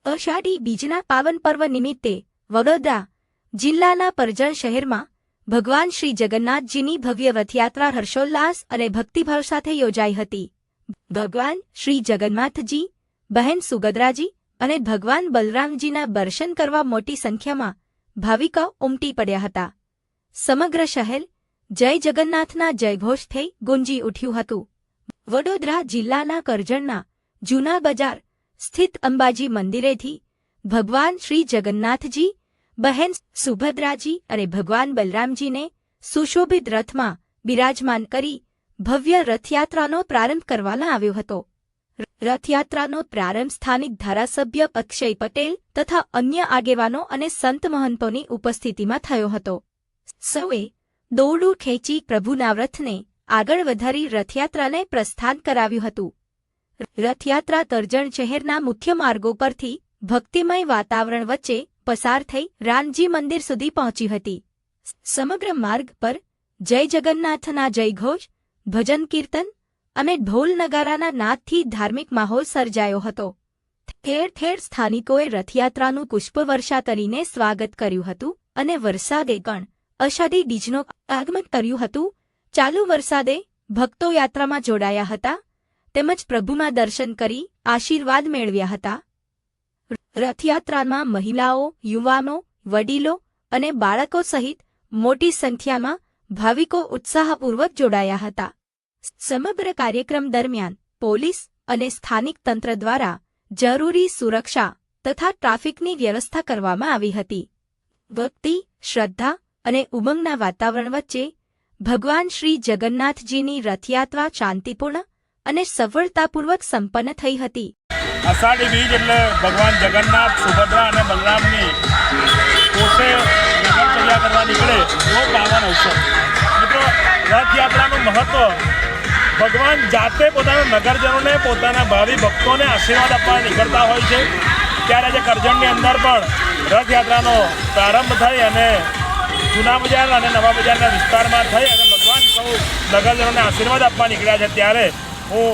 અષાઢી બીજના પાવન પર્વ નિમિત્તે વડોદરા જિલ્લાના પરજણ શહેરમાં ભગવાન શ્રી જગન્નાથજીની ભવ્ય રથયાત્રા હર્ષોલ્લાસ અને ભક્તિભાવ સાથે યોજાઈ હતી। ભગવાન શ્રી જગન્નાથજી, બહેન સુભદ્રાજી અને ભગવાન બલરામજીના દર્શન કરવા મોટી સંખ્યામાં ભાવિકો ઉમટી પડ્યા હતા। સમગ્ર શહેર જય જગન્નાથના જયઘોષથી ગુંજી ઉઠ્યું હતું। વડોદરા જિલ્લાના કરજણના જૂના બજાર સ્થિત અંબાજી મંદિરેથી ભગવાન શ્રી જગન્નાથજી, બહેન સુભદ્રાજી અને ભગવાન બલરામજીને સુશોભિત રથમાં બિરાજમાન કરી ભવ્ય રથયાત્રાનો પ્રારંભ કરવામાં આવ્યો હતો। રથયાત્રાનો પ્રારંભ સ્થાનિક ધારાસભ્ય અક્ષય પટેલ તથા અન્ય આગેવાનો અને સંત મહંતોની ઉપસ્થિતિમાં થયો હતો। સૌએ દોરડું ખેંચી પ્રભુના રથને આગળ વધારી રથયાત્રાને પ્રસ્થાન કરાવ્યું હતું। રથયાત્રા કરજણ શહેરના મુખ્ય માર્ગો પરથી ભક્તિમય વાતાવરણ વચ્ચે પસાર થઈ રામજી મંદિર સુધી પહોંચી હતી। સમગ્ર માર્ગ પર જય જગન્નાથના જયઘોષ, ભજન કીર્તન અને ઢોલ નગારાના નાદથી ધાર્મિક માહોલ સર્જાયો હતો। ઠેર ઠેર સ્થાનિકોએ રથયાત્રાનું પુષ્પવર્ષા કરીને સ્વાગત કર્યું હતું અને વરસાદે પણ અષાઢી બીજનું આગમન કર્યું હતું। ચાલુ વરસાદે ભક્તો યાત્રામાં જોડાયા હતા તેમજ પ્રભુના દર્શન કરી આશીર્વાદ મેળવ્યા હતા। રથયાત્રામાં મહિલાઓ, યુવાનો, વડીલો અને બાળકો સહિત મોટી સંખ્યામાં ભાવિકો ઉત્સાહપૂર્વક જોડાયા હતા। સમગ્ર કાર્યક્રમ દરમિયાન પોલીસ અને સ્થાનિક તંત્ર દ્વારા જરૂરી સુરક્ષા તથા ટ્રાફિકની વ્યવસ્થા કરવામાં આવી હતી। ભક્તિ, શ્રદ્ધા અને ઉમંગના વાતાવરણ વચ્ચે ભગવાન શ્રી જગન્નાથજીની રથયાત્રા શાંતિપૂર્ણ અને સફળતાપૂર્વક સંપન્ન થઈ હતી। અષાઢી બીજ એટલે ભગવાન જગન્નાથ, સુભદ્રા અને બલરામની પોતે નગરચર્યા કરવા નીકળે એવો પાવન અવસર। મિત્રો, રથયાત્રાનું મહત્વ ભગવાન જાતે પોતાના નગરજનોને, પોતાના ભાવિ ભક્તોને આશીર્વાદ આપવા નીકળતા હોય છે। ત્યારે આજે કરજણની અંદર પણ રથયાત્રાનો પ્રારંભ થઈ અને જૂના બજાર અને નવા બજારના વિસ્તારમાં થઈ અને ભગવાન સૌ નગરજનોને આશીર્વાદ આપવા નીકળ્યા છે। ત્યારે હું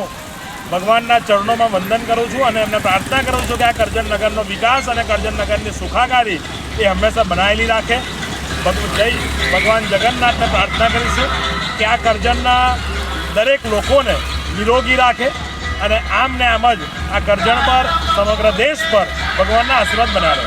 ભગવાનના ચરણોમાં વંદન કરું છું અને એમને પ્રાર્થના કરું છું કે આ કરજણ નગરનો વિકાસ અને કરજણ નગરની સુખાકારી એ હંમેશા બનાવેલી રાખે। જય ભગવાન જગન્નાથને પ્રાર્થના કરીશું કે આ કરજણના દરેક લોકોને નિરોગી રાખે અને આમ ને આમ જ આ કરજણ પર, સમગ્ર દેશ પર ભગવાનના આશીર્વાદ બનાવે।